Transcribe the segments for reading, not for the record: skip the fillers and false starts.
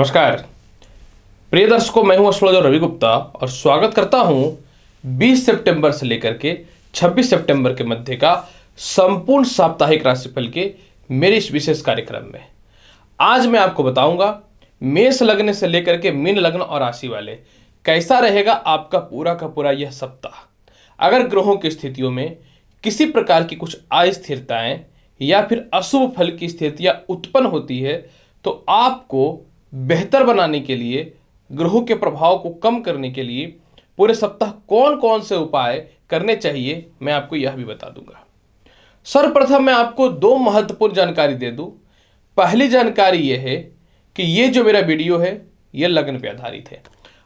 नमस्कार प्रिय दर्शकों, मैं हूं एस्ट्रोलॉजर रवि गुप्ता और स्वागत करता हूं 20 सितंबर से लेकर के 26 सितंबर के मध्य का संपूर्ण साप्ताहिक राशिफल के मेरे इस विशेष कार्यक्रम में। आज मैं आपको बताऊंगा मेष लग्न से लेकर के मीन लग्न और राशि वाले कैसा रहेगा आपका पूरा का पूरा यह सप्ताह। अगर ग्रहों की स्थितियों में किसी प्रकार की कुछ अस्थिरताएं या फिर अशुभ फल की स्थितियां उत्पन्न होती है तो आपको बेहतर बनाने के लिए, ग्रहों के प्रभाव को कम करने के लिए पूरे सप्ताह कौन कौन से उपाय करने चाहिए मैं आपको यह भी बता दूंगा। सर्वप्रथम मैं आपको दो महत्वपूर्ण जानकारी दे दूं। पहली जानकारी यह है कि ये जो मेरा वीडियो है ये लग्न पे आधारित है।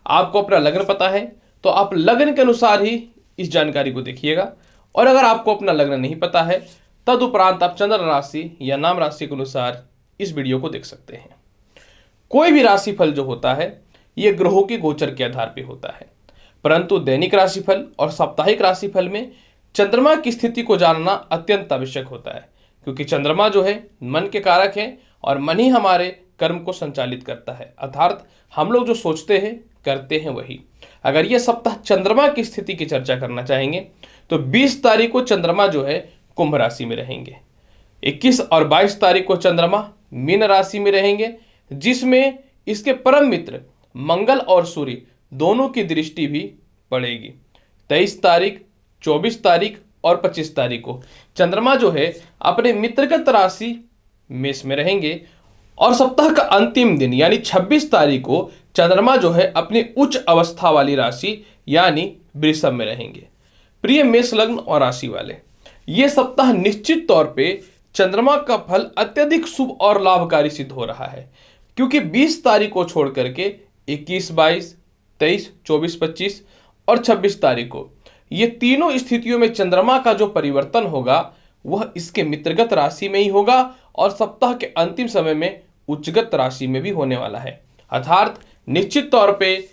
आपको अपना लग्न पता है तो आप लग्न के अनुसार ही इस जानकारी को देखिएगा, और अगर आपको अपना लग्न नहीं पता है तदुपरांत आप चंद्र राशि या नाम राशि के अनुसार इस वीडियो को देख सकते हैं। कोई भी राशिफल जो होता है यह ग्रहों के गोचर के आधार पर होता है, परंतु दैनिक राशिफल और साप्ताहिक राशिफल में चंद्रमा की स्थिति को जानना अत्यंत आवश्यक होता है, क्योंकि चंद्रमा जो है मन के कारक है और मन ही हमारे कर्म को संचालित करता है, अर्थात हम लोग जो सोचते हैं करते हैं वही। अगर यह सप्ताह चंद्रमा की स्थिति की चर्चा करना चाहेंगे तो 20 तारीख को चंद्रमा जो है कुंभ राशि में रहेंगे, 21 और 22 तारीख को चंद्रमा मीन राशि में रहेंगे, जिसमें इसके परम मित्र मंगल और सूर्य दोनों की दृष्टि भी पड़ेगी। 23 तारीख, 24 तारीख और 25 तारीख को चंद्रमा जो है अपने मित्रगत राशि मेष में रहेंगे, और सप्ताह का अंतिम दिन यानी 26 तारीख को चंद्रमा जो है अपनी उच्च अवस्था वाली राशि यानी वृषभ में रहेंगे। प्रिय मेष लग्न और राशि वाले, ये सप्ताह निश्चित तौर पे चंद्रमा का फल अत्यधिक शुभ और लाभकारी सिद्ध हो रहा है, क्योंकि 20 तारीख को छोड़ करके 21, 22, 23, 24, 25 और 26 तारीख को ये तीनों स्थितियों में चंद्रमा का जो परिवर्तन होगा वह इसके मित्रगत राशि में ही होगा, और सप्ताह के अंतिम समय में उच्चगत राशि में भी होने वाला है, अर्थात निश्चित तौर पे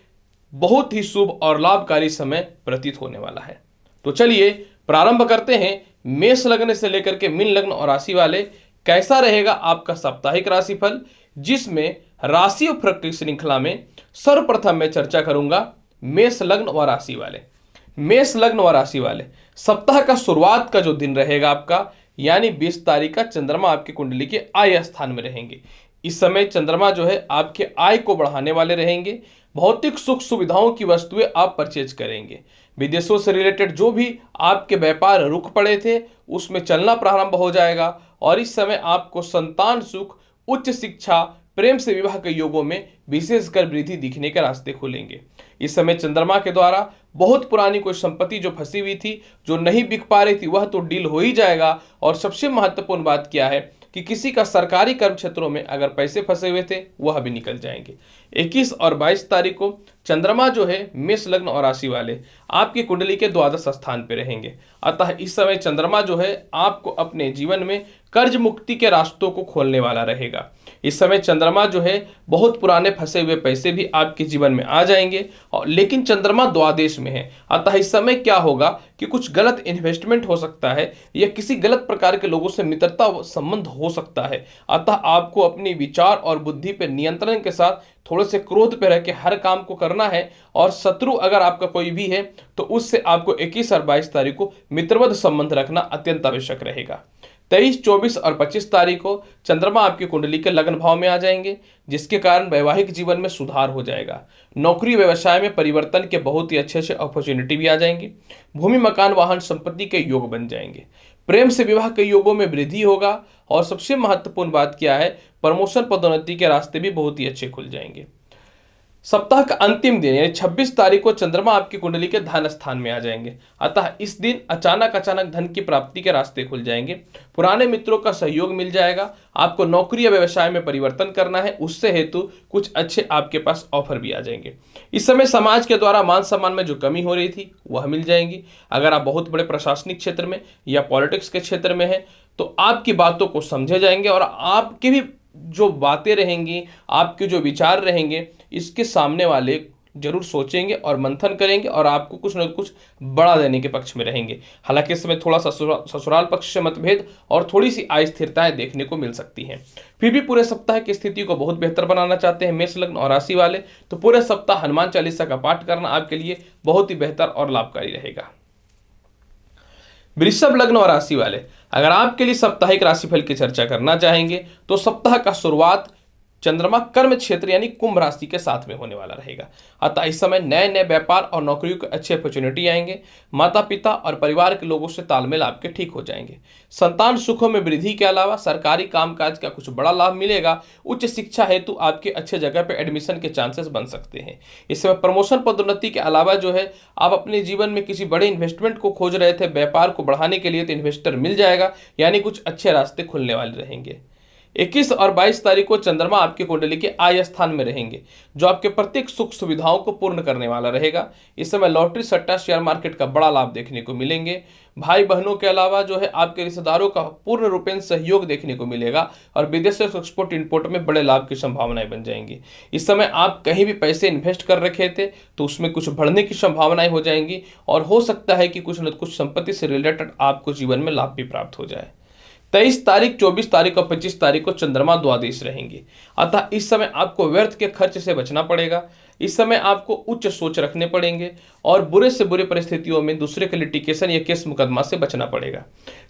बहुत ही शुभ और लाभकारी समय प्रतीत होने वाला है। तो चलिए प्रारंभ करते हैं मेष लग्न से लेकर के मीन लग्न और राशि वाले कैसा रहेगा आपका साप्ताहिक राशिफल, जिसमें राशि और फल की श्रृंखला में सर्वप्रथम मैं चर्चा करूंगा मेष लग्न और राशि वाले। मेष लग्न और राशि वाले सप्ताह का शुरुआत का जो दिन रहेगा आपका यानी 20 तारीख का चंद्रमा आपकी कुंडली के आय स्थान में रहेंगे। इस समय चंद्रमा जो है आपके आय को बढ़ाने वाले रहेंगे। भौतिक सुख सुविधाओं की वस्तुएं आप परचेज करेंगे। विदेशों से रिलेटेड जो भी आपके व्यापार रुक पड़े थे उसमें चलना प्रारंभ हो जाएगा, और इस समय आपको संतान सुख, उच्च शिक्षा, प्रेम से विवाह के योगों में विशेषकर वृद्धि दिखने के रास्ते खुलेंगे। इस समय चंद्रमा के द्वारा बहुत पुरानी कोई संपत्ति जो फंसी हुई थी, जो नहीं बिक पा रही थी, वह तो डील हो ही जाएगा। और सबसे महत्वपूर्ण बात क्या है कि किसी का सरकारी कर्म क्षेत्रों में अगर पैसे फंसे हुए थे वह भी निकल जाएंगे। 21 और 22 तारीख को चंद्रमा जो है मेष लग्न और राशि वाले आपकी कुंडली के द्वादश स्थान पे रहेंगे, अतः इस समय चंद्रमा जो है आपको अपने जीवन में कर्ज मुक्ति के रास्तों को खोलने वाला रहेगा। इस समय चंद्रमा जो है बहुत पुराने फंसे हुए पैसे भी आपके जीवन में आ जाएंगे, और लेकिन चंद्रमा द्वादश में है, अतः इस समय क्या होगा कि कुछ गलत इन्वेस्टमेंट हो सकता है या किसी गलत प्रकार के लोगों से मित्रता संबंध हो सकता है। अतः आपको अपनी विचार और बुद्धि पर नियंत्रण के साथ थोड़े से क्रोध पे रह के हर काम को करना है, और शत्रु अगर आपका कोई भी है तो उससे आपको 21 और 22 तारीख को मित्रवत संबंध रखना अत्यंत आवश्यक रहेगा। 23, 24 और 25 तारीख को चंद्रमा आपकी कुंडली के लग्न भाव में आ जाएंगे, जिसके कारण वैवाहिक जीवन में सुधार हो जाएगा। नौकरी व्यवसाय में परिवर्तन के बहुत ही अच्छे अपॉर्चुनिटी भी आ जाएंगी। भूमि मकान वाहन संपत्ति के योग बन जाएंगे। प्रेम से विवाह के योगों में वृद्धि होगा, और सबसे महत्वपूर्ण बात क्या है, प्रमोशन पदोन्नति के रास्ते भी बहुत ही अच्छे खुल जाएंगे। सप्ताह का अंतिम दिन यानी 26 तारीख को चंद्रमा आपकी कुंडली के धन स्थान में आ जाएंगे, अतः इस दिन अचानक धन की प्राप्ति के रास्ते खुल जाएंगे। पुराने मित्रों का सहयोग मिल जाएगा। आपको नौकरी या व्यवसाय में परिवर्तन करना है, उससे हेतु कुछ अच्छे आपके पास ऑफर भी आ जाएंगे। इस समय समाज के द्वारा मान सम्मान में जो कमी हो रही थी वह मिल जाएंगी। अगर आप बहुत बड़े प्रशासनिक क्षेत्र में या पॉलिटिक्स के क्षेत्र में हैं तो आपकी बातों को समझे जाएंगे, और आपकी भी जो बातें रहेंगी, आपके जो विचार रहेंगे, इसके सामने वाले जरूर सोचेंगे और मंथन करेंगे और आपको कुछ न कुछ बड़ा देने के पक्ष में रहेंगे। हालांकि इस समय थोड़ा ससुराल पक्ष से मतभेद और थोड़ी सी अस्थिरताएं देखने को मिल सकती हैं। फिर भी पूरे सप्ताह की स्थिति को बहुत बेहतर बनाना चाहते हैं मेष लग्न और राशि वाले, तो पूरे सप्ताह हनुमान चालीसा का पाठ करना आपके लिए बहुत ही बेहतर और लाभकारी रहेगा। वृषभ लग्न और राशि वाले, अगर आपके लिए साप्ताहिक राशिफल की चर्चा करना चाहेंगे तो सप्ताह का शुरुआत चंद्रमा कर्म क्षेत्र यानी कुंभ राशि के साथ में होने वाला रहेगा। अतः इस समय नए नए व्यापार और नौकरियों के अच्छे अपॉर्चुनिटी आएंगे। माता पिता और परिवार के लोगों से तालमेल आपके ठीक हो जाएंगे। संतान सुखों में वृद्धि के अलावा सरकारी कामकाज का कुछ बड़ा लाभ मिलेगा। उच्च शिक्षा हेतु आपके अच्छे जगह पर एडमिशन के चांसेस बन सकते हैं। इस समय प्रमोशन पदोन्नति के अलावा जो है आप अपने जीवन में किसी बड़े इन्वेस्टमेंट को खोज रहे थे, व्यापार को बढ़ाने के लिए, तो इन्वेस्टर मिल जाएगा, यानी कुछ अच्छे रास्ते खुलने वाले रहेंगे। 21 और 22 तारीख को चंद्रमा आपके कुंडली के आय स्थान में रहेंगे, जो आपके प्रत्येक सुख सुविधाओं को पूर्ण करने वाला रहेगा। इस समय लॉटरी, सट्टा, शेयर मार्केट का बड़ा लाभ देखने को मिलेंगे। भाई बहनों के अलावा जो है आपके रिश्तेदारों का पूर्ण रूपेण सहयोग देखने को मिलेगा और विदेश से एक्सपोर्ट इंपोर्ट में बड़े लाभ की संभावनाएं बन जाएंगी। इस समय आप कहीं भी पैसे इन्वेस्ट कर रखे थे तो उसमें कुछ बढ़ने की संभावनाएं हो जाएंगी और हो सकता है कि कुछ न कुछ संपत्ति से रिलेटेड आपको जीवन में लाभ भी प्राप्त हो जाए। 23 तारीख, 24 तारीख और 25 तारीख को चंद्रमा द्वादश रहेंगे। अतः इस समय आपको व्यर्थ के खर्च से बचना पड़ेगा। इस समय आपको उच्च सोच रखने पड़ेंगे और बुरे से बुरे परिस्थितियों में दूसरे के लिटिगेशन या केस मुकदमा से बचना पड़ेगा।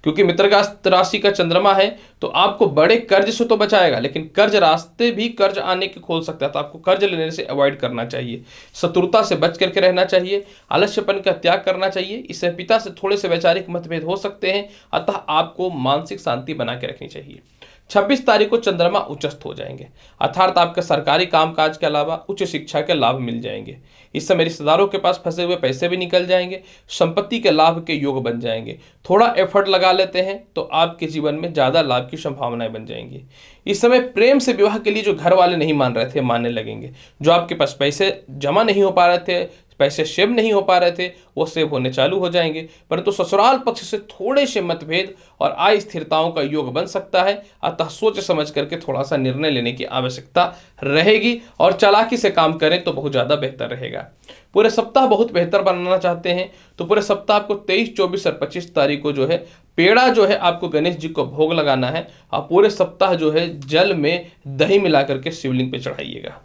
क्योंकि मित्रगात राशि का चंद्रमा है तो आपको बड़े कर्ज से तो बचाएगा, लेकिन कर्ज रास्ते भी कर्ज आने के खोल सकता है, तो आपको कर्ज लेने से अवॉइड करना चाहिए। शत्रुता से बच करके रहना चाहिए, आलस्यपन का त्याग करना चाहिए। इससे पिता से थोड़े से वैचारिक मतभेद हो सकते हैं, अतः आपको मानसिक शांति बना के रखनी चाहिए। 26 तारीख को चंद्रमा उच्चस्थ हो जाएंगे, अर्थात आपके सरकारी कामकाज के अलावा उच्च शिक्षा के लाभ मिल जाएंगे। इस समय रिश्तेदारों के पास फंसे हुए पैसे भी निकल जाएंगे, संपत्ति के लाभ के योग बन जाएंगे। थोड़ा एफर्ट लगा लेते हैं तो आपके जीवन में ज्यादा लाभ की संभावनाएं बन जाएंगी। इस समय प्रेम से विवाह के लिए जो घर वाले नहीं मान रहे थे, मानने लगेंगे। जो आपके पास पैसे जमा नहीं हो पा रहे थे, पैसे सेव नहीं हो पा रहे थे, वो सेव होने चालू हो जाएंगे। परंतु ससुराल पक्ष से थोड़े से मतभेद और अस्थिरताओं का योग बन सकता है, अतः सोच समझ करके थोड़ा सा निर्णय लेने की आवश्यकता रहेगी और चालाकी से काम करें तो बहुत ज्यादा बेहतर रहेगा। पूरे सप्ताह बहुत बेहतर बनाना चाहते हैं तो पूरे सप्ताह आपको 23, 24 और 25 तारीख को जो है पेड़ा जो है आपको गणेश जी को भोग लगाना है और पूरे सप्ताह जो है जल में दही मिला करके शिवलिंग पे चढ़ाइएगा।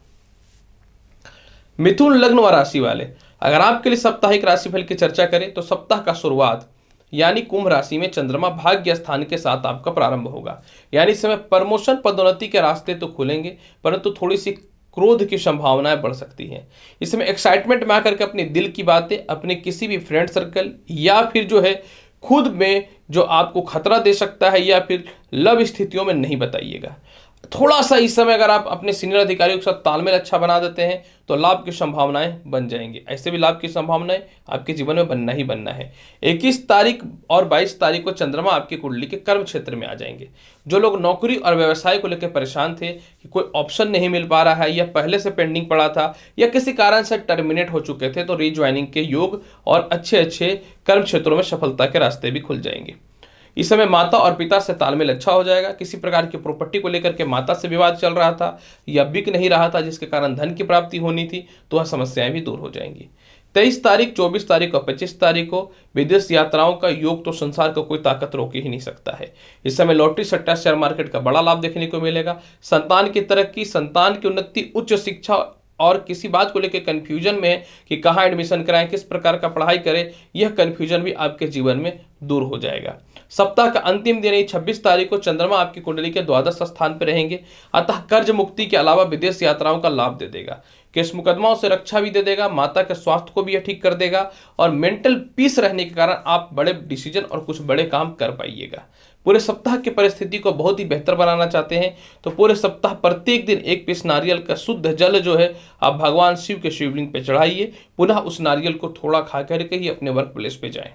मिथुन लग्न व राशि वाले, अगर आपके लिए साप्ताहिक राशिफल की चर्चा करें तो सप्ताह का शुरुआत यानी कुंभ राशि में चंद्रमा भाग्य स्थान के साथ आपका प्रारंभ होगा। यानी इस समय प्रमोशन पदोन्नति के रास्ते तो खुलेंगे, परंतु थोड़ी सी क्रोध की संभावनाएं बढ़ सकती हैं। इस समय एक्साइटमेंट में आकर के अपने दिल की बातें अपने किसी भी फ्रेंड सर्कल या फिर जो है खुद में जो आपको खतरा दे सकता है या फिर लव स्थितियों में नहीं बताइएगा। थोड़ा सा इस समय अगर आप अपने सीनियर अधिकारियों के साथ तालमेल अच्छा बना देते हैं तो लाभ की संभावनाएं बन जाएंगी। ऐसे भी लाभ की संभावनाएं आपके जीवन में बनना ही बनना है। 21 तारीख और 22 तारीख को चंद्रमा आपकी कुंडली के कर्म क्षेत्र में आ जाएंगे। जो लोग नौकरी और व्यवसाय को लेकर परेशान थे कि कोई ऑप्शन नहीं मिल पा रहा है या पहले से पेंडिंग पड़ा था या किसी कारण से टर्मिनेट हो चुके थे, तो रीज्वाइनिंग के योग और अच्छे अच्छे कर्म क्षेत्रों में सफलता के रास्ते भी खुल जाएंगे। इस समय माता और पिता से तालमेल अच्छा हो जाएगा। किसी प्रकार की प्रॉपर्टी को लेकर के माता से विवाद चल रहा था या बिक नहीं रहा था जिसके कारण धन की प्राप्ति होनी थी, तो वह समस्याएं भी दूर हो जाएंगी। 23 तारीख, 24 तारीख और 25 तारीख को विदेश यात्राओं का योग तो संसार को कोई ताकत रोक ही नहीं सकता है। इस समय लॉटरी, सट्टा, शेयर मार्केट का बड़ा लाभ देखने को मिलेगा। संतान की तरक्की, संतान की उन्नति, उच्च शिक्षा और किसी बात को लेकर कंफ्यूजन में है कि कहाँ एडमिशन कराएं, किस प्रकार का पढ़ाई करें, यह कंफ्यूजन भी आपके जीवन में दूर हो जाएगा। सप्ताह का अंतिम दिन 26 तारीख को चंद्रमा आपकी कुंडली के द्वादश स्थान पर रहेंगे, अतः कर्ज मुक्ति के अलावा विदेश यात्राओं का लाभ दे देगा। केस मुकदमाओं से रक्षा भी दे देगा, माता के स्वास्थ्य को भी यह ठीक कर देगा और मेंटल पीस रहने के कारण आप बड़े डिसीजन और कुछ बड़े काम कर पाइएगा। पूरे सप्ताह की परिस्थिति को बहुत ही बेहतर बनाना चाहते हैं तो पूरे सप्ताह प्रत्येक दिन एक पीस नारियल का शुद्ध जल जो है आप भगवान शिव के शिवलिंग पे चढ़ाइए। पुनः उस नारियल को थोड़ा खा करके ही अपने वर्क प्लेस पे जाएं।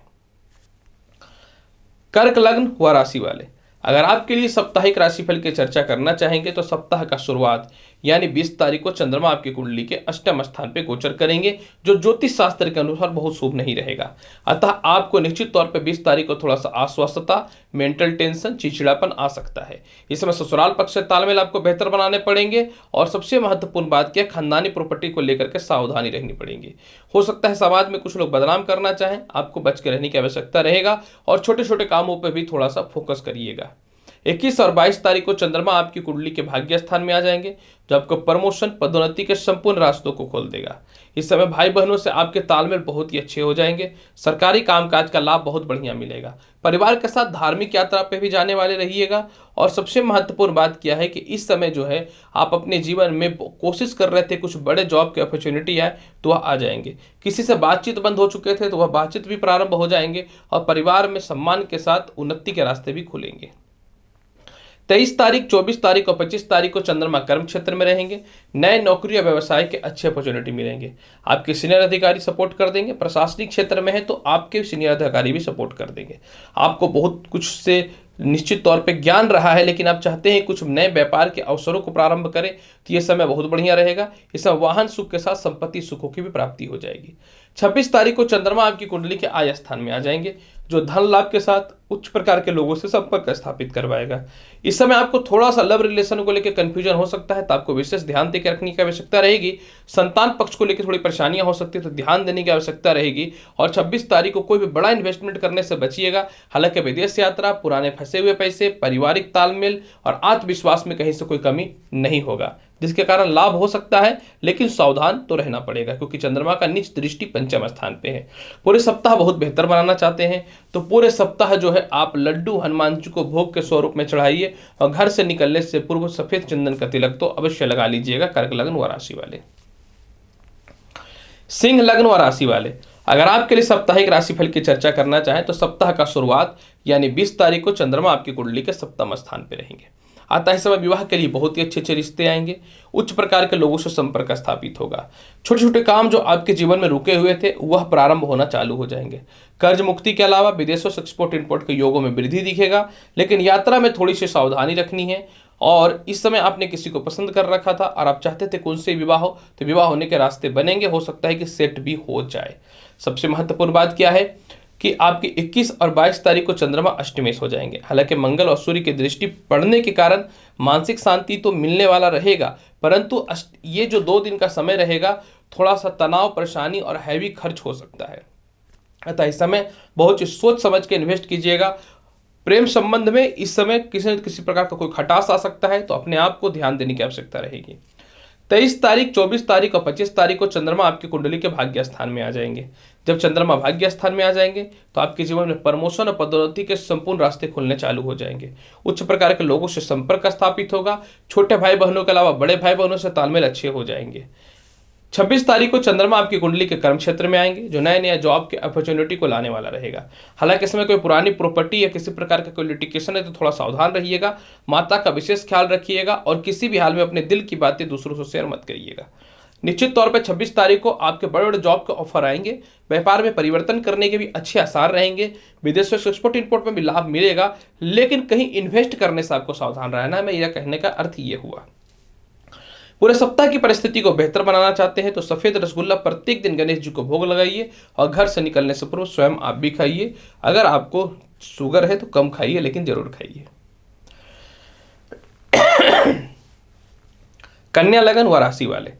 कर्क लग्न व राशि वाले, अगर आपके लिए साप्ताहिक राशिफल की चर्चा करना चाहेंगे तो सप्ताह का शुरुआत यानी 20 तारीख को चंद्रमा आपकी कुंडली के अष्टम स्थान पे गोचर करेंगे, जो ज्योतिष शास्त्र के अनुसार बहुत शुभ नहीं रहेगा। अतः आपको निश्चित तौर पे 20 तारीख को थोड़ा सा अस्वस्थता, मेंटल टेंशन, चिड़चिड़ापन आ सकता है। इस समय ससुराल पक्ष से तालमेल आपको बेहतर बनाने पड़ेंगे और सबसे महत्वपूर्ण बात क्या, खानदानी प्रॉपर्टी को लेकर के सावधानी रहनी पड़ेगी। हो सकता है समाज में कुछ लोग बदनाम करना चाहें, आपको बच के रहने की आवश्यकता रहेगा और छोटे छोटे कामों पर भी थोड़ा सा फोकस करिएगा। 21 और 22 तारीख को चंद्रमा आपकी कुंडली के भाग्य स्थान में आ जाएंगे, जो आपको प्रमोशन, पदोन्नति के संपूर्ण रास्तों को खोल देगा। इस समय भाई बहनों से आपके तालमेल बहुत ही अच्छे हो जाएंगे। सरकारी कामकाज का लाभ बहुत बढ़िया मिलेगा। परिवार के साथ धार्मिक यात्रा पे भी जाने वाले रहिएगा। और सबसे महत्वपूर्ण बात क्या है कि इस समय जो है आप अपने जीवन में कोशिश कर रहे थे कुछ बड़े जॉब के अपॉर्चुनिटी आए तो वह आ जाएंगे। किसी से बातचीत बंद हो चुके थे तो वह बातचीत भी प्रारंभ हो जाएंगे और परिवार में सम्मान के साथ उन्नति के रास्ते भी खुलेंगे। 23 तारीख, 24 तारीख और 25 तारीख को चंद्रमा कर्म क्षेत्र में रहेंगे। नए नौकरी या व्यवसाय के अच्छे अपॉर्चुनिटी मिलेंगे। आपके सीनियर अधिकारी सपोर्ट कर देंगे। प्रशासनिक क्षेत्र में है तो आपके सीनियर अधिकारी भी सपोर्ट कर देंगे। आपको बहुत कुछ से निश्चित तौर पे ज्ञान रहा है, लेकिन आप चाहते हैं कुछ नए व्यापार के अवसरों को प्रारंभ करें तो ये समय बहुत बढ़िया रहेगा। इस समय वाहन सुख के साथ संपत्ति सुखों की भी प्राप्ति हो जाएगी। 26 तारीख को चंद्रमा आपकी कुंडली के आय स्थान में आ जाएंगे, जो धन लाभ के साथ उच्च प्रकार के लोगों से संपर्क स्थापित करवाएगा। इस समय आपको थोड़ा सा लव रिलेशन को लेकर कंफ्यूजन हो सकता है, तो आपको विशेष ध्यान देकर रखने की आवश्यकता रहेगी। संतान पक्ष को लेकर थोड़ी परेशानियां हो सकती है, तो ध्यान देने की आवश्यकता रहेगी। और 26 तारीख को कोई भी बड़ा इन्वेस्टमेंट करने से बचिएगा। हालांकि विदेश यात्रा, पुराने फंसे हुए पैसे, पारिवारिक तालमेल और आत्मविश्वास में कहीं से कोई कमी नहीं होगा, जिसके कारण लाभ हो सकता है, लेकिन सावधान तो रहना पड़ेगा क्योंकि चंद्रमा का नीच दृष्टि पंचम स्थान पे है। पूरे सप्ताह बहुत बेहतर बनाना चाहते हैं तो पूरे सप्ताह जो है आप लड्डू हनुमान जी को भोग के स्वरूप में चढ़ाइए और घर से निकलने से पूर्व सफेद चंदन का तिलक तो अवश्य लगा लीजिएगा। कर्क लग्न व राशि वाले। सिंह लग्न व राशि वाले, अगर आपके लिए साप्ताहिक राशिफल की चर्चा करना चाहें तो सप्ताह का शुरुआत यानी 20 तारीख को चंद्रमा आपकी कुंडली के सप्तम स्थान पर रहेंगे। अतः इस समय विवाह के लिए बहुत ही अच्छे अच्छे रिश्ते आएंगे। उच्च प्रकार के लोगों से संपर्क स्थापित होगा। छोटे छोटे काम जो आपके जीवन में रुके हुए थे वह प्रारंभ होना चालू हो जाएंगे। कर्ज मुक्ति के अलावा विदेशों से एक्सपोर्ट इंपोर्ट के योगों में वृद्धि दिखेगा, लेकिन यात्रा में थोड़ी सी सावधानी रखनी है। और इस समय आपने किसी को पसंद कर रखा था और आप चाहते थे कि उनसे विवाह हो, तो विवाह होने के रास्ते बनेंगे। हो सकता है कि सेट भी हो जाए। सबसे महत्वपूर्ण बात क्या है कि आपकी 21 और 22 तारीख को चंद्रमा अष्टमेश हो जाएंगे। हालांकि मंगल और सूर्य की दृष्टि पड़ने के कारण मानसिक शांति तो मिलने वाला रहेगा, परंतु ये जो 2 दिन का समय रहेगा थोड़ा सा तनाव, परेशानी और हैवी खर्च हो सकता है। अतः इस समय बहुत सोच समझ के इन्वेस्ट कीजिएगा। प्रेम संबंध में इस समय किसी न किसी प्रकार का कोई खटास आ सकता है, तो अपने आप को ध्यान देने की आवश्यकता रहेगी। 23 तारीख, 24 तारीख और 25 तारीख को चंद्रमा आपकी कुंडली के भाग्य स्थान में आ जाएंगे। जब चंद्रमा भाग्य स्थान में आ जाएंगे तो आपके जीवन में प्रमोशन और पदोन्नति के संपूर्ण रास्ते खुलने चालू हो जाएंगे। उच्च प्रकार के लोगों से संपर्क स्थापित होगा। छोटे भाई बहनों के अलावा बड़े भाई बहनों से तालमेल अच्छे हो जाएंगे। 26 तारीख को चंद्रमा आपकी कुंडली के कर्म क्षेत्र में आएंगे, जो नए नए जॉब के अपॉर्चुनिटी को लाने वाला रहेगा। हालांकि इसमें कोई पुरानी प्रॉपर्टी या किसी प्रकार का कोई लिटिगेशन है तो थोड़ा सावधान रहिएगा। माता का विशेष ख्याल रखिएगा और किसी भी हाल में अपने दिल की बातें दूसरों से शेयर मत करिएगा। निश्चित तौर पर 26 तारीख को आपके बड़े बड़े जॉब के ऑफर आएंगे। व्यापार में परिवर्तन करने के भी अच्छे आसार रहेंगे। विदेशों से एक्सपोर्ट इंपोर्ट में भी लाभ मिलेगा, लेकिन कहीं इन्वेस्ट करने से आपको सावधान रहना है। मेरा कहने का अर्थ ये हुआ। पूरे सप्ताह की परिस्थिति को बेहतर बनाना चाहते हैं तो सफेद रसगुल्ला प्रत्येक दिन गणेश जी को भोग लगाइए और घर से निकलने से पूर्व स्वयं आप भी खाइए। अगर आपको शुगर है तो कम खाइए, लेकिन जरूर खाइए। कन्या लगन व राशि वाले,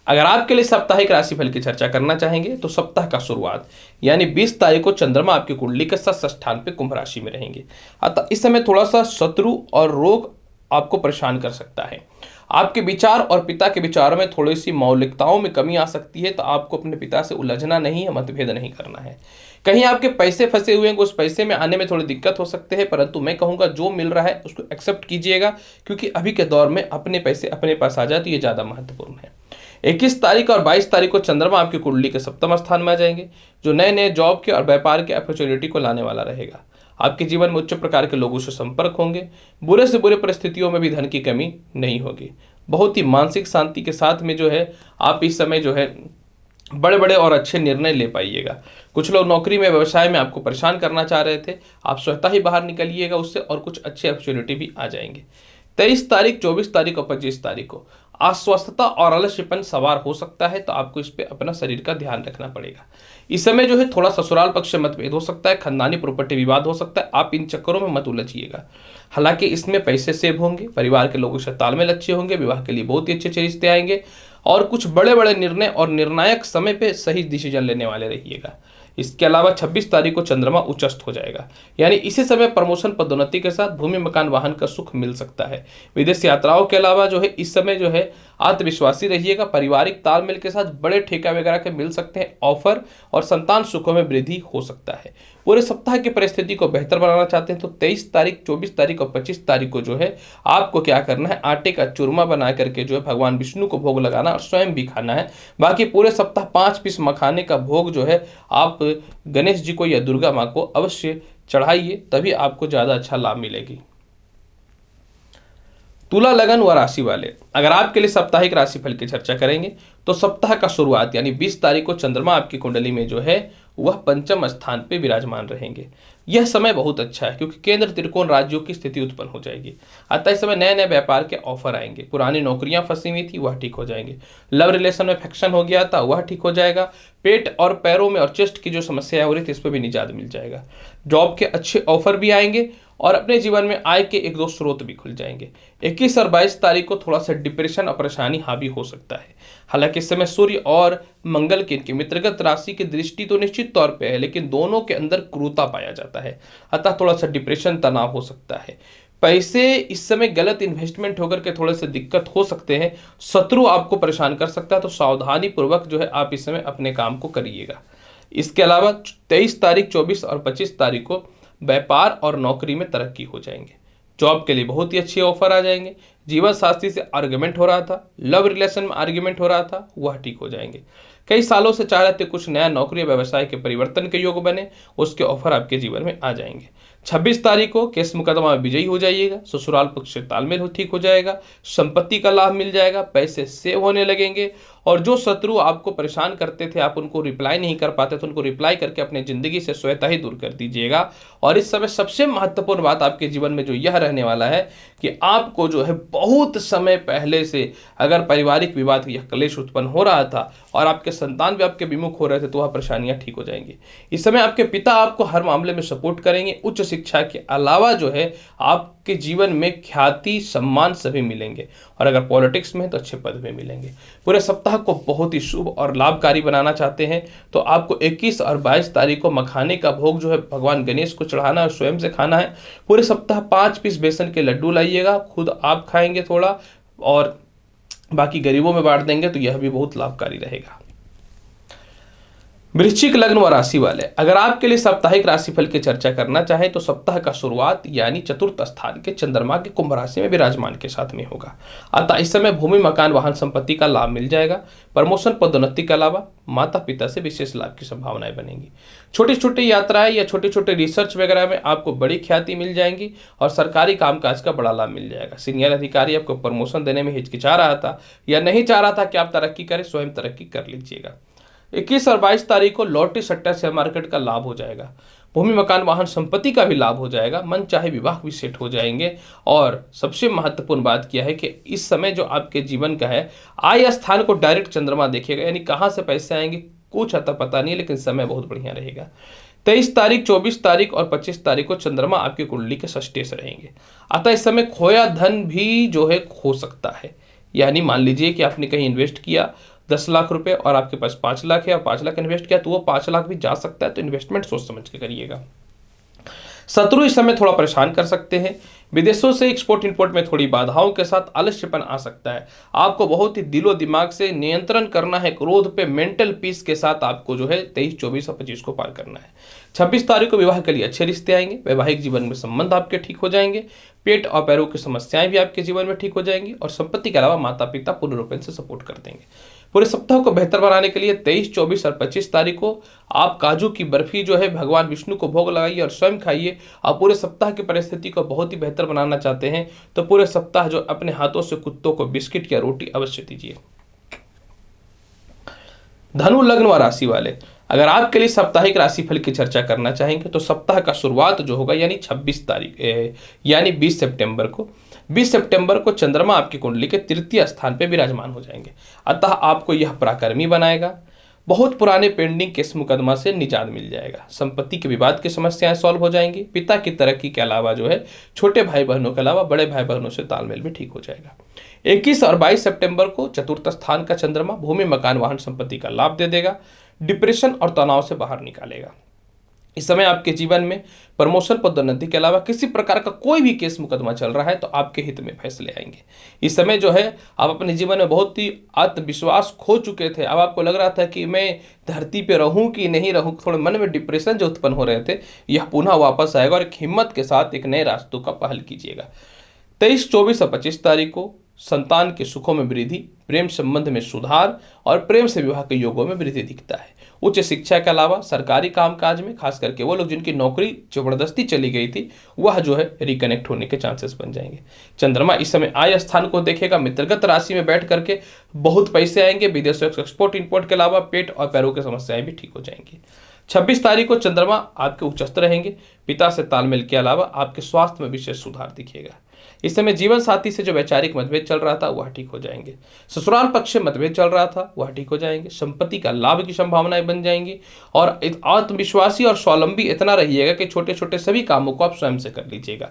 अगर आपके लिए साप्ताहिक राशिफल की चर्चा करना चाहेंगे तो सप्ताह का शुरुआत यानी 20 तारीख को चंद्रमा आपकी कुंडली के षष्ठ स्थान पे कुंभ राशि में रहेंगे। अतः इस समय थोड़ा सा शत्रु और रोग आपको परेशान कर सकता है। आपके विचार और पिता के विचारों में थोड़ी सी मौलिकताओं में कमी आ सकती है, तो आपको अपने पिता से उलझना नहीं है, मतभेद नहीं करना है। कहीं आपके पैसे फंसे हुए हैं, उस पैसे में आने में थोड़ी दिक्कत हो सकते हैं, परंतु मैं कहूँगा जो मिल रहा है उसको एक्सेप्ट कीजिएगा, क्योंकि अभी के दौर में अपने पैसे अपने पास आ जाए तो ये ज़्यादा महत्वपूर्ण है। 21 तारीख और 22 तारीख को चंद्रमा आपकी कुंडली के सप्तम स्थान में आ जाएंगे, जो नए नए जॉब के और व्यापार के अपॉर्चुनिटी को लाने वाला रहेगा। आपके जीवन में उच्च प्रकार के लोगों से संपर्क होंगे। बुरे से बुरे परिस्थितियों में भी धन की कमी नहीं होगी। बहुत ही मानसिक शांति के साथ में जो है आप इस समय जो है बड़े बड़े और अच्छे निर्णय ले पाइएगा। कुछ लोग नौकरी में, व्यवसाय में आपको परेशान करना चाह रहे थे, आप स्वतः ही बाहर निकलिएगा उससे और कुछ अच्छे अपॉर्चुनिटी भी आ जाएंगे। 23 तारीख, 24 तारीख और 25 तारीख को अस्वस्थता और आलस्यपन सवार हो सकता है, तो आपको इस पे अपना शरीर का ध्यान रखना पड़ेगा। इस समय जो है थोड़ा ससुराल पक्ष से मतभेद हो सकता है, खानदानी प्रॉपर्टी विवाद हो सकता है, आप इन चक्करों में मत उलझिएगा। हालांकि इसमें पैसे सेव होंगे, परिवार के लोगों से तालमेल अच्छे होंगे, विवाह के लिए बहुत ही अच्छे अच्छे रिश्ते आएंगे और कुछ बड़े बड़े निर्णय और निर्णायक समय पे सही डिसीजन लेने वाले रहिएगा। इसके अलावा 26 तारीख को चंद्रमा उच्चस्त हो जाएगा, यानी इसी समय प्रमोशन पदोन्नति के साथ भूमि मकान वाहन का सुख मिल सकता है। विदेश यात्राओं के अलावा जो है इस समय जो है आत्मविश्वासी रहिएगा, पारिवारिक तालमेल के साथ बड़े ठेका वगैरह के मिल सकते हैं ऑफर और संतान सुखों में वृद्धि हो सकता है। पूरे सप्ताह की परिस्थिति को बेहतर बनाना चाहते हैं तो 23 तारीख, 24 तारीख और 25 तारीख को जो है आपको क्या करना है, आटे का चूरमा बना करके जो है भगवान विष्णु को भोग लगाना और स्वयं भी खाना है। बाकी पूरे सप्ताह 5 पीस मखाने का भोग जो है आप गणेश जी को या दुर्गा माँ को अवश्य चढ़ाइए, तभी आपको ज़्यादा अच्छा लाभ मिलेगी। तुला लगन व राशि वाले, अगर आपके लिए साप्ताहिक राशिफल की चर्चा करेंगे तो सप्ताह का शुरुआत यानी 20 तारीख को चंद्रमा आपकी कुंडली में जो है वह पंचम स्थान पे विराजमान रहेंगे। यह समय बहुत अच्छा है क्योंकि केंद्र त्रिकोण राज्यों की स्थिति उत्पन्न हो जाएगी। अतः इस समय नए नए व्यापार के ऑफर आएंगे, पुरानी नौकरियां फंसी हुई थी वह ठीक हो जाएंगे, लव रिलेशन में फ्रिक्शन हो गया था वह ठीक हो जाएगा, पेट और पैरों में और चेस्ट की जो समस्याएं हो रही थी इस पर भी निजात मिल जाएगा, जॉब के अच्छे ऑफर भी आएंगे और अपने जीवन में आय के एक दो स्रोत भी खुल जाएंगे। 21 और 22 तारीख को थोड़ा सा डिप्रेशन और परेशानी हावी हो सकता है। हालांकि इस समय सूर्य और मंगल की इनकी मित्रगत राशि की दृष्टि तो निश्चित तौर पे है, लेकिन दोनों के अंदर क्रूरता पाया जाता है, अतः थोड़ा सा डिप्रेशन तनाव हो सकता है। पैसे इस समय गलत इन्वेस्टमेंट होकर के थोड़े से दिक्कत हो सकते हैं, शत्रु आपको परेशान कर सकता है, तो सावधानी पूर्वक जो है आप इस समय अपने काम को करिएगा। इसके अलावा 23 तारीख, 24 और 25 तारीख को व्यापार और नौकरी में तरक्की हो जाएंगे, जॉब के लिए बहुत ही अच्छे ऑफर आ जाएंगे, जीवन साथी से आर्ग्यूमेंट हो रहा था, लव रिलेशन में आर्ग्यूमेंट हो रहा था वह ठीक हो जाएंगे, कई सालों से चाह रहे थे कुछ नया नौकरी या व्यवसाय के परिवर्तन के योग बने उसके ऑफर आपके जीवन में आ जाएंगे। 26 तारीख को केस मुकदमा में विजयी हो जाइएगा, ससुराल पक्ष से तालमेल ठीक हो जाएगा, संपत्ति का लाभ मिल जाएगा, पैसे सेव होने लगेंगे और जो शत्रु आपको परेशान करते थे, आप उनको रिप्लाई नहीं कर पाते तो उनको रिप्लाई करके अपने जिंदगी से स्वतः ही दूर कर दीजिएगा। और इस समय सबसे महत्वपूर्ण बात आपके जीवन में जो यह रहने वाला है कि आपको जो है बहुत समय पहले से अगर पारिवारिक विवाद या क्लेश उत्पन्न हो रहा था और आपके संतान भी आपके विमुख हो रहे थे तो वह परेशानियां ठीक हो जाएंगी। इस समय आपके पिता आपको हर मामले में सपोर्ट करेंगे, उच्च शिक्षा के अलावा जो है आपके जीवन में ख्याति सम्मान सभी मिलेंगे और अगर पॉलिटिक्स में है तो अच्छे पद में मिलेंगे। पूरे सप्ताह को बहुत ही शुभ और लाभकारी बनाना चाहते हैं तो आपको 21 और 22 तारीख को मखाने का भोग जो है भगवान गणेश को चढ़ाना और स्वयं से खाना है। पूरे सप्ताह 5 पीस बेसन के लड्डू लाइएगा, खुद आप खाएंगे थोड़ा और बाकी गरीबों में बांट देंगे तो यह भी बहुत लाभकारी रहेगा। वृश्चिक लग्न व राशि वाले, अगर आपके लिए साप्ताहिक राशिफल की चर्चा करना चाहें तो सप्ताह का शुरुआत यानी चतुर्थ स्थान के चंद्रमा के कुंभ राशि में विराजमान के साथ में होगा। अतः इस समय भूमि मकान वाहन संपत्ति का लाभ मिल जाएगा, प्रमोशन पदोन्नति के अलावा माता पिता से विशेष लाभ की संभावनाएं बनेंगी। छोटी छोटी यात्राएं या छोटे छोटे रिसर्च वगैरह में आपको बड़ी ख्याति मिल जाएंगी और सरकारी कामकाज का बड़ा लाभ मिल जाएगा। सीनियर अधिकारी आपको प्रमोशन देने में हिचकिचा रहा था या नहीं चाह रहा था कि आप तरक्की करें, स्वयं तरक्की कर लीजिएगा। 21 और 22 तारीख को लॉटरी सट्टा शेयर मार्केट का लाभ हो जाएगा, भूमि मकान वाहन संपत्ति का भी लाभ हो जाएगा, मन चाहे विवाह भी सेट हो जाएंगे। और सबसे महत्वपूर्ण बात क्या है कि इस समय जो आपके जीवन का है आय स्थान को डायरेक्ट चंद्रमा देखेगा, यानी कहाँ से पैसे आएंगे कुछ अता पता नहीं, लेकिन समय बहुत बढ़िया रहेगा। 23 तारीख, 24 तारीख और 25 तारीख को चंद्रमा आपकी कुंडली के षष्ठे से रहेंगे। अतः इस समय खोया धन भी जो है खो सकता है, यानी मान लीजिए कि आपने कहीं इन्वेस्ट किया 10 लाख रुपए और आपके पास 5 लाख है और 5 लाख इन्वेस्ट किया तो वो 5 लाख भी जा सकता है, तो इन्वेस्टमेंट सोच समझ के करिएगा। शत्रु इस समय थोड़ा परेशान कर सकते हैं, विदेशों से एक्सपोर्ट इंपोर्ट में थोड़ी बाधाओं के साथ आलस्यपन आ सकता है। आपको बहुत ही दिलो दिमाग से नियंत्रण करना है, क्रोध पे मेंटल पीस के साथ आपको जो है 23, 24 और 25 को पार करना है। 26 तारीख को विवाह के लिए अच्छे रिश्ते आएंगे, वैवाहिक जीवन में संबंध आपके ठीक हो जाएंगे, पेट और पैरों की समस्याएं भी आपके जीवन में ठीक हो जाएंगी और संपत्ति के अलावा माता पिता पूर्ण रूप से सपोर्ट कर देंगे। पूरे सप्ताह को बेहतर बनाने के लिए 23, 24 और 25 तारीख को आप काजू की बर्फी जो है भगवान विष्णु को भोग लगाइए और स्वयं खाइए। आप पूरे सप्ताह की परिस्थिति को बहुत ही बेहतर बनाना चाहते हैं तो पूरे सप्ताह जो अपने हाथों से कुत्तों को बिस्किट या रोटी अवश्य दीजिए। धनु लग्न व राशि वाले, अगर आपके लिए साप्ताहिक राशिफल की चर्चा करना चाहेंगे तो सप्ताह का शुरुआत जो होगा यानी 26 तारीख यानी 20 सितंबर को 20 सितंबर को चंद्रमा आपकी कुंडली के तृतीय स्थान पर विराजमान हो जाएंगे, अतः आपको यह पराक्रमी बनाएगा। बहुत पुराने पेंडिंग केस मुकदमा से निजात मिल जाएगा। संपत्ति के विवाद की समस्याएं सॉल्व हो जाएंगी। पिता की तरक्की के अलावा जो है छोटे भाई बहनों के अलावा बड़े भाई बहनों से तालमेल भी ठीक हो जाएगा। 21 और 22 सितंबर को चतुर्थ स्थान का चंद्रमा भूमि मकान वाहन संपत्ति का लाभ दे देगा, डिप्रेशन और तनाव से बाहर निकालेगा। इस समय आपके जीवन में प्रमोशन पदोन्नति के अलावा किसी प्रकार का कोई भी केस मुकदमा चल रहा है तो आपके हित में फैसले आएंगे। इस समय जो है आप अपने जीवन में बहुत ही आत्मविश्वास खो चुके थे। अब आपको लग रहा था कि मैं धरती पे रहूं कि नहीं रहूं, थोड़े मन में डिप्रेशन जो उत्पन्न हो रहे थे यह पुनः वापस आएगा और एक हिम्मत के साथ एक नए रास्तों का पहल कीजिएगा। 23, 24 और 25 तारीख को संतान के सुखों में वृद्धि, प्रेम संबंध में सुधार और प्रेम से विवाह के योगों में वृद्धि दिखता है। उच्च शिक्षा के अलावा सरकारी कामकाज में खास करके वो लोग जिनकी नौकरी जबरदस्ती चली गई थी वह जो है रिकनेक्ट होने के चांसेस बन जाएंगे। चंद्रमा इस समय आय स्थान को देखेगा, मित्रगत राशि में बैठ करके बहुत पैसे आएंगे। विदेशों से एक्सपोर्ट इंपोर्ट के अलावा पेट और पैरों की समस्याएं भी ठीक हो जाएंगी। 26 तारीख को चंद्रमा आपके उच्चस्थ रहेंगे। पिता से तालमेल के अलावा आपके स्वास्थ्य में विशेष सुधार दिखेगा। इस समय जीवन साथी से जो वैचारिक मतभेद चल रहा था वह ठीक हो जाएंगे। ससुराल पक्ष से मतभेद चल रहा था वह ठीक हो जाएंगे। संपत्ति का लाभ की संभावनाएं बन जाएंगी और आत्मविश्वासी और स्वावलंबी इतना रहिएगा कि छोटे छोटे सभी कामों को आप स्वयं से कर लीजिएगा।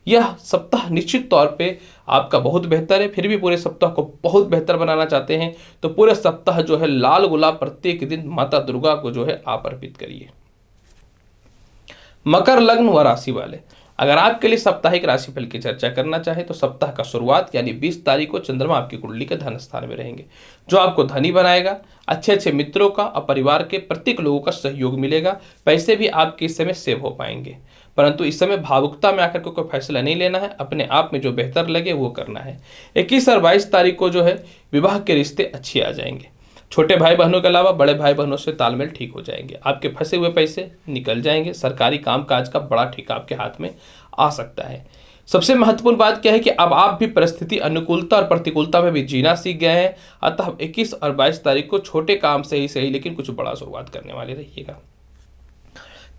यह सप्ताह निश्चित तौर पे आपका बहुत बेहतर है। फिर भी पूरे सप्ताह को बहुत बेहतर बनाना चाहते हैं तो पूरे सप्ताह जो है लाल गुलाब प्रत्येक दिन माता दुर्गा को जो है आप अर्पित करिए। मकर लग्न व राशि वाले, अगर आपके लिए साप्ताहिक राशिफल की चर्चा करना चाहे तो सप्ताह का शुरुआत यानी 20 तारीख को चंद्रमा आपकी कुंडली के धन स्थान में रहेंगे, जो आपको धनी बनाएगा। अच्छे अच्छे मित्रों का और परिवार के प्रत्येक लोगों का सहयोग मिलेगा। पैसे भी आपके इस समय सेव हो पाएंगे, परंतु इस समय भावुकता में आकर के कोई फैसला नहीं लेना है। अपने आप में जो बेहतर लगे वो करना है। 21 और 22 तारीख को जो है विवाह के रिश्ते अच्छे आ जाएंगे। छोटे भाई बहनों के अलावा बड़े भाई बहनों से तालमेल ठीक हो जाएंगे। आपके फंसे हुए पैसे निकल जाएंगे। सरकारी कामकाज का बड़ा ठेका आपके हाथ में आ सकता है। सबसे महत्वपूर्ण बात क्या है कि अब आप भी परिस्थिति अनुकूलता और प्रतिकूलता में भी जीना सीख गए हैं। अतः 21 और 22 तारीख को छोटे काम से ही सही लेकिन कुछ बड़ा शुरुआत करने वाले रहिएगा।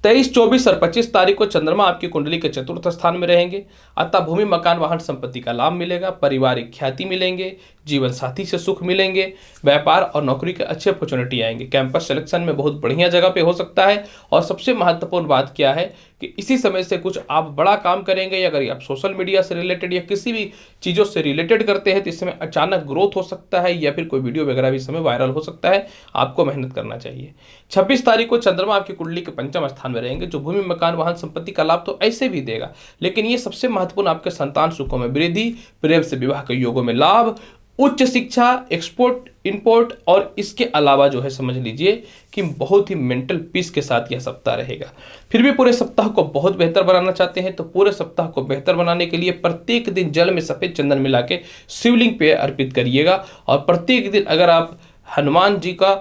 23, 24 और 25 तारीख को चंद्रमा आपकी कुंडली के चतुर्थ स्थान में रहेंगे, अतः भूमि मकान वाहन संपत्ति का लाभ मिलेगा। पारिवारिक ख्याति मिलेंगे, जीवन साथी से सुख मिलेंगे, व्यापार और नौकरी के अच्छे अपॉर्चुनिटी आएंगे। कैंपस सिलेक्शन में बहुत बढ़िया जगह पे हो सकता है। और सबसे महत्वपूर्ण बात क्या है कि इसी समय से कुछ आप बड़ा काम करेंगे। अगर आप सोशल मीडिया से रिलेटेड या किसी भी चीज़ों से रिलेटेड करते हैं तो इस समय अचानक ग्रोथ हो सकता है या फिर कोई वीडियो वगैरह भी इस समय वायरल हो सकता है। आपको मेहनत करना चाहिए। 26 तारीख को चंद्रमा आपकी कुंडली के पंचम स्थान में रहेंगे, जो भूमि मकान वाहन संपत्ति का लाभ तो ऐसे भी देगा, लेकिन ये सबसे महत्वपूर्ण आपके संतान सुखों में वृद्धि, प्रेम से विवाह के योगों में लाभ, उच्च शिक्षा, एक्सपोर्ट इंपोर्ट और इसके अलावा जो है समझ लीजिए कि बहुत ही मेंटल पीस के साथ यह सप्ताह रहेगा। फिर भी पूरे सप्ताह को बहुत बेहतर बनाना चाहते हैं तो पूरे सप्ताह को बेहतर बनाने के लिए प्रत्येक दिन जल में सफेद चंदन मिला के शिवलिंग पे अर्पित करिएगा। और प्रत्येक दिन अगर आप हनुमान जी का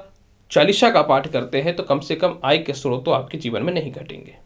चालीसा का पाठ करते हैं तो कम से कम आय के स्रोत तो आपके जीवन में नहीं घटेंगे।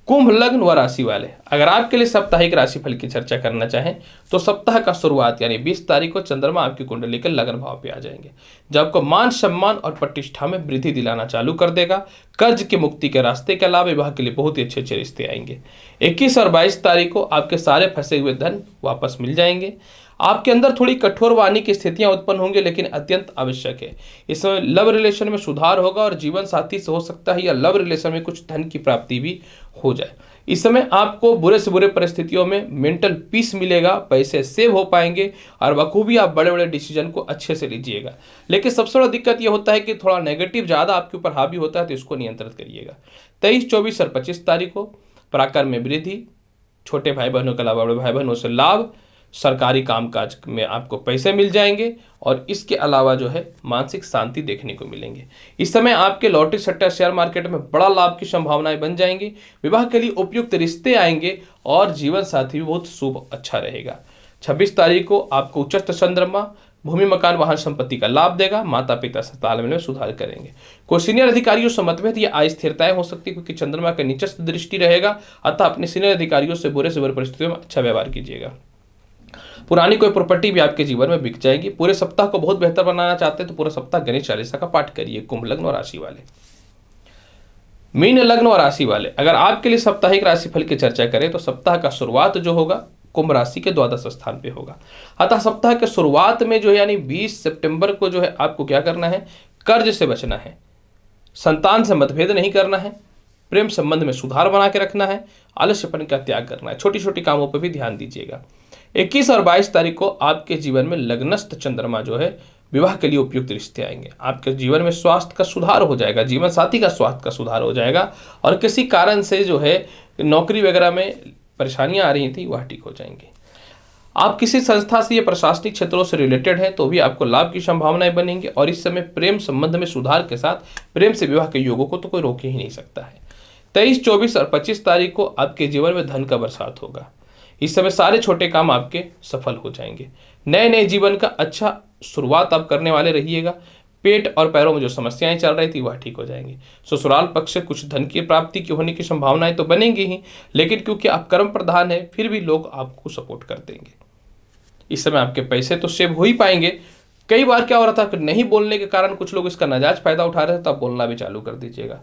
कुंभ लग्न व राशि वाले, अगर आपके लिए साप्ताहिक राशिफल की चर्चा करना चाहें तो सप्ताह का शुरुआत यानी 20 तारीख को चंद्रमा आपकी कुंडली के लगन भाव पे आ जाएंगे, जो आपको मान सम्मान और प्रतिष्ठा में वृद्धि दिलाना चालू कर देगा। कर्ज की मुक्ति के रास्ते के अलावा विवाह के लिए बहुत ही अच्छे अच्छे रिश्ते आएंगे। 21 और 22 तारीख को आपके सारे फंसे हुए धन वापस मिल जाएंगे। आपके अंदर थोड़ी कठोर वाणी की स्थितियां उत्पन्न होंगी लेकिन अत्यंत आवश्यक है। इसमें लव रिलेशन में सुधार होगा और जीवन साथी से हो सकता है या लव रिलेशन में कुछ धन की प्राप्ति भी हो जाए। इस समय आपको बुरे से बुरे परिस्थितियों में मेंटल पीस मिलेगा, पैसे सेव हो पाएंगे और बखूबी आप बड़े बड़े डिसीजन को अच्छे से लीजिएगा। लेकिन सबसे बड़ा दिक्कत यह होता है कि थोड़ा नेगेटिव ज़्यादा आपके ऊपर हावी होता है तो इसको नियंत्रित करिएगा। 23, 24 और 25 तारीख को पराक्रम में वृद्धि, छोटे भाई बहनों के अलावा बड़े भाई बहनों से लाभ, सरकारी कामकाज में आपको पैसे मिल जाएंगे और इसके अलावा जो है मानसिक शांति देखने को मिलेंगे। इस समय आपके लॉटरी सट्टा शेयर मार्केट में बड़ा लाभ की संभावनाएं बन जाएंगी। विवाह के लिए उपयुक्त रिश्ते आएंगे और जीवन साथी भी बहुत शुभ अच्छा रहेगा। 26 तारीख को आपको उच्चस्थ चंद्रमा भूमि मकान वाहन संपत्ति का लाभ देगा। माता पिता से तालमेल में सुधार करेंगे। कोई सीनियर अधिकारियों से मतभेद या अस्थिरताएं हो सकती है क्योंकि चंद्रमा का नीचस्थ दृष्टि रहेगा, अतः अपने सीनियर अधिकारियों से बुरे परिस्थितियों में अच्छा व्यवहार कीजिएगा। पुरानी कोई प्रॉपर्टी भी आपके जीवन में बिक जाएगी। पूरे सप्ताह को बहुत बेहतर बनाना चाहते हैं तो पूरा सप्ताह गणेश चालीसा का पाठ करिए। कुंभ लग्न और राशि वाले, मीन लग्न और राशि वाले, अगर आपके लिए साप्ताहिक राशिफल की चर्चा करें तो सप्ताह का शुरुआत जो होगा कुंभ राशि के द्वादश स्थान पे होगा। अतः सप्ताह के शुरुआत में जो है यानी 20 सितंबर को जो है आपको क्या करना है, कर्ज से बचना है, संतान से मतभेद नहीं करना है, प्रेम संबंध में सुधार बना के रखना है, आलस्यपन का त्याग करना है, छोटी छोटी कामों पर भी ध्यान दीजिएगा। 21 और 22 तारीख को आपके जीवन में लग्नस्थ चंद्रमा जो है विवाह के लिए उपयुक्त रिश्ते आएंगे। आपके जीवन में स्वास्थ्य का सुधार हो जाएगा, जीवन साथी का स्वास्थ्य का सुधार हो जाएगा और किसी कारण से जो है नौकरी वगैरह में परेशानियां आ रही थी वह ठीक हो जाएंगी। आप किसी संस्था से या प्रशासनिक क्षेत्रों से रिलेटेड हैं तो भी आपको लाभ की संभावनाएं बनेंगी और इस समय प्रेम संबंध में सुधार के साथ प्रेम से विवाह के योगों को तो कोई रोक ही नहीं सकता है। 23, 24 और 25 तारीख को आपके जीवन में धन का बरसात होगा। इस समय सारे छोटे काम आपके सफल हो जाएंगे। नए नए जीवन का अच्छा शुरुआत आप करने वाले रहिएगा। पेट और पैरों में जो समस्याएं चल रही थी वह ठीक हो जाएंगी। ससुराल पक्ष से कुछ धन की प्राप्ति की होने की संभावनाएं तो बनेंगी ही, लेकिन क्योंकि आप कर्म प्रधान है फिर भी लोग आपको सपोर्ट कर देंगे। इस समय आपके पैसे तो सेव हो ही पाएंगे। कई बार क्या हो रहा था कि नहीं बोलने के कारण कुछ लोग इसका नाजायज फायदा उठा रहे थे, तो आप बोलना भी चालू कर दीजिएगा।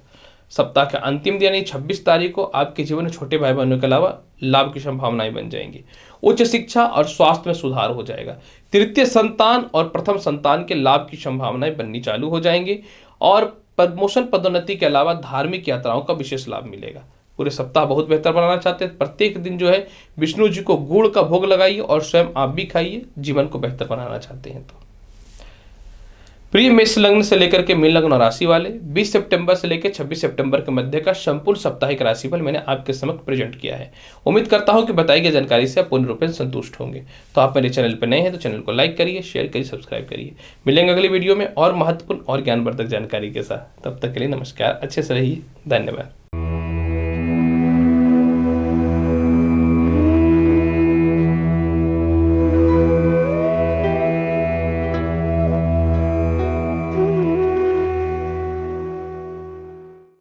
सप्ताह के अंतिम दिन यानी 26 तारीख को आपके जीवन में छोटे भाई बहनों के अलावा लाभ की संभावनाएं बन जाएंगी। उच्च शिक्षा और स्वास्थ्य में सुधार हो जाएगा। तृतीय संतान और प्रथम संतान के लाभ की संभावनाएं बननी चालू हो जाएंगी और प्रमोशन पदोन्नति के अलावा धार्मिक यात्राओं का विशेष लाभ मिलेगा। पूरे सप्ताह बहुत बेहतर बनाना चाहते हैं, प्रत्येक दिन जो है विष्णु जी को गुड़ का भोग लगाइए और स्वयं आप भी खाइए, जीवन को बेहतर बनाना चाहते हैं तो। प्रिय मेष लग्न से लेकर के मीन लग्न और राशि वाले 20 सितंबर से लेकर 26 सितंबर के मध्य का संपूर्ण साप्ताहिक राशिफल मैंने आपके समक्ष प्रेजेंट किया है। उम्मीद करता हूं कि बताई गई जानकारी से आप पूर्ण रूप से संतुष्ट होंगे। तो आप मेरे चैनल पर नए हैं तो चैनल को लाइक करिए, शेयर करिए, सब्सक्राइब करिए। मिलेंगे अगली वीडियो में और महत्वपूर्ण और ज्ञानवर्धक जानकारी के साथ। तब तक के लिए नमस्कार, अच्छे से रहिए, धन्यवाद।